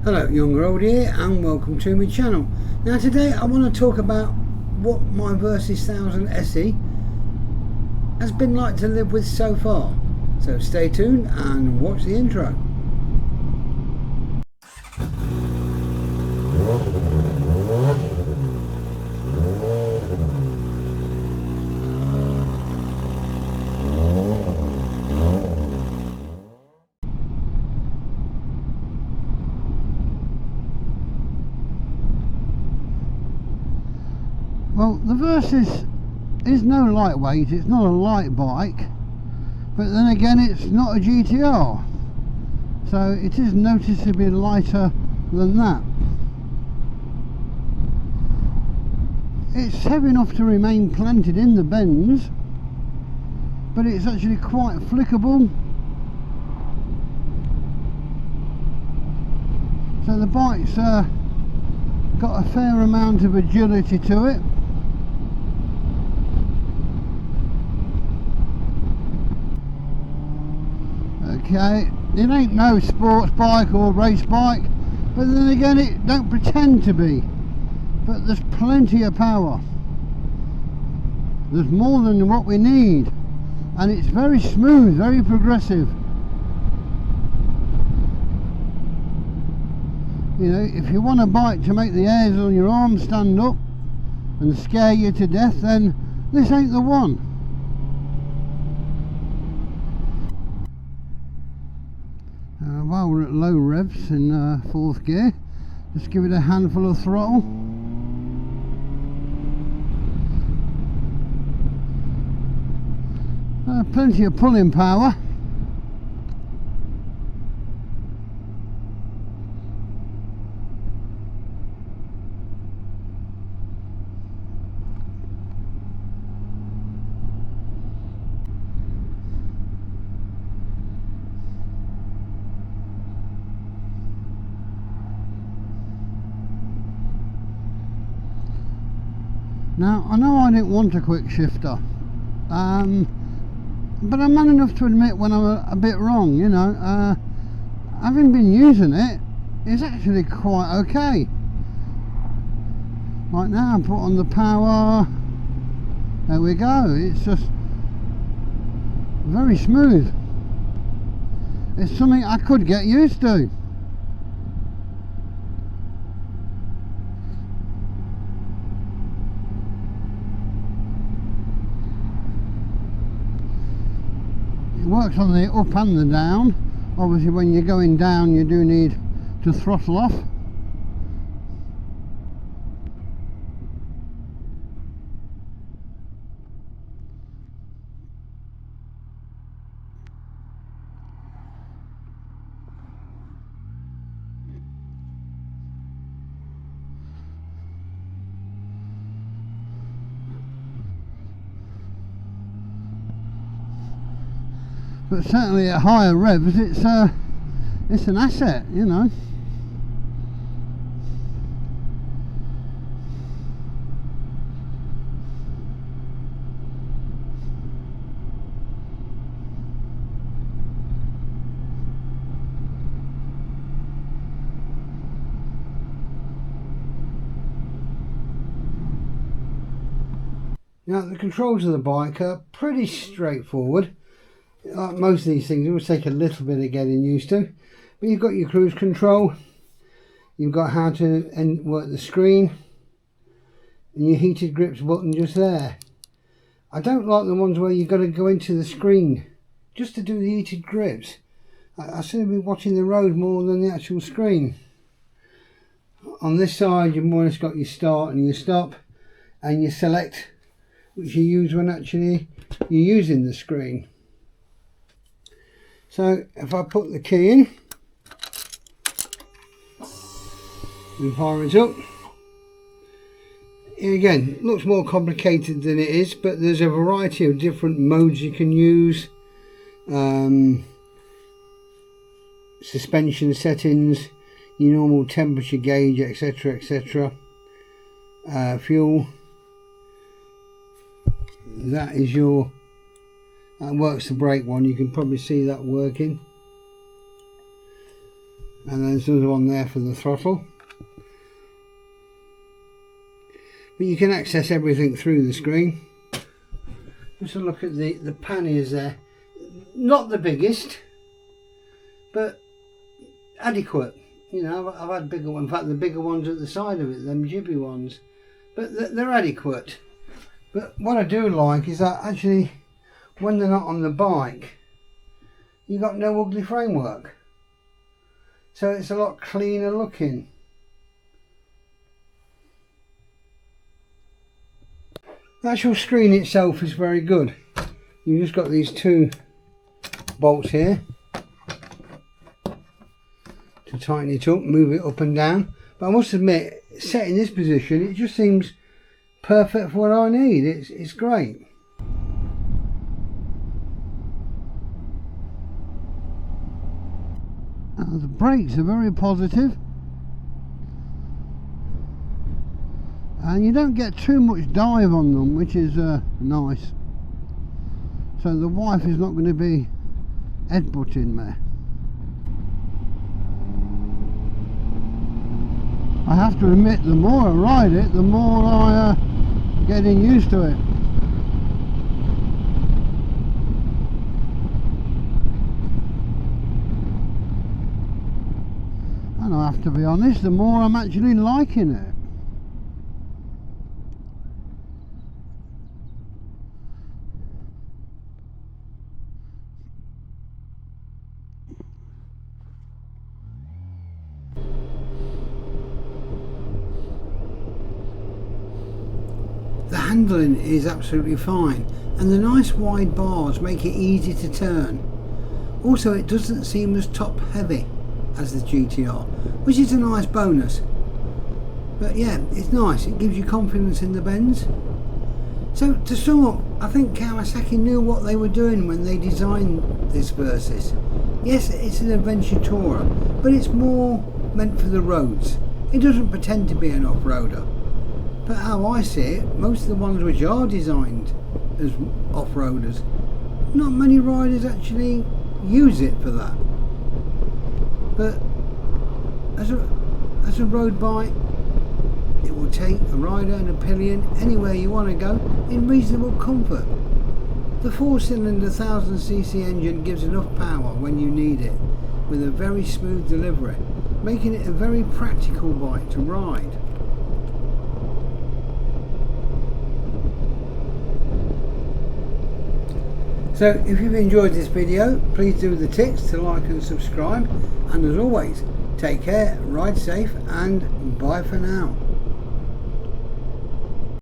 Hello, young or old here, and welcome to my channel. Now today I want to talk about what my Versys 1000 SE has been like to live with so far. So stay tuned and watch the intro. Well, the Versys is no lightweight, it's not a light bike, but then again it's not a GTR, so it is noticeably lighter than that. It's heavy enough to remain planted in the bends, but it's actually quite flickable, so the bike's got a fair amount of agility to it. Okay, it ain't no sports bike or race bike, but then again it don't pretend to be, but there's plenty of power. There's more than what we need, and it's very smooth, very progressive. You know, if you want a bike to make the hairs on your arms stand up and scare you to death, then this ain't the one. While we're at low revs in fourth gear, just give it a handful of throttle. Plenty of pulling power. Now, I know I didn't want a quick shifter, but I'm man enough to admit when I'm a bit wrong, you know. Having been using it, it's actually quite okay. Right now, I put on the power, there we go, it's just very smooth. It's something I could get used to. It works on the up and the down. Obviously when you're going down you do need to throttle off. But certainly at higher revs it's an asset, you know. Now the controls of the bike are pretty straightforward. Like most of these things, it will take a little bit of getting used to, but you've got your cruise control, you've got how to work the screen, and your heated grips button just there. I don't like the ones where you've got to go into the screen just to do the heated grips. I seem to be watching the road more than the actual screen. On this side you've more or less got your start and your stop and your select, which you use when actually you're using the screen. So if I put the key in and fire it up, again, looks more complicated than it is, but there's a variety of different modes you can use. Suspension settings, your normal temperature gauge, etc, etc. Fuel, that is your, that works the brake one, you can probably see that working. and there's another one there for the throttle. But you can access everything through the screen. Just a look at the panniers there. Not the biggest, but adequate. You know, I've had bigger ones. In fact, the bigger ones at the side of it, them jibby ones. But they're adequate. But what I do like is that actually, when they're not on the bike, you've got no ugly framework. So it's a lot cleaner looking. The actual screen itself is very good. You've just got these two bolts here to tighten it up, move it up and down. But I must admit, set in this position, it just seems perfect for what I need. It's great. The brakes are very positive, and you don't get too much dive on them, which is nice. So the wife is not going to be headbutting there. I have to admit, the more I ride it, the more I getting used to it. And I have to be honest, the more I'm actually liking it. The handling is absolutely fine, and the nice wide bars make it easy to turn. Also, it doesn't seem as top heavy as the GTR, which is a nice bonus. But yeah, it's nice, it gives you confidence in the bends. So to sum up, I think Kawasaki knew what they were doing when they designed this Versys. Yes, it's an adventure tourer, but it's more meant for the roads. It doesn't pretend to be an off-roader. But how I see it, most of the ones which are designed as off-roaders, not many riders actually use it for that. But as a road bike, it will take a rider and a pillion anywhere you want to go in reasonable comfort. The 4-cylinder 1000cc engine gives enough power when you need it, with a very smooth delivery, making it a very practical bike to ride. So if you've enjoyed this video, please do the ticks to like and subscribe, and as always, take care, ride safe, and bye for now.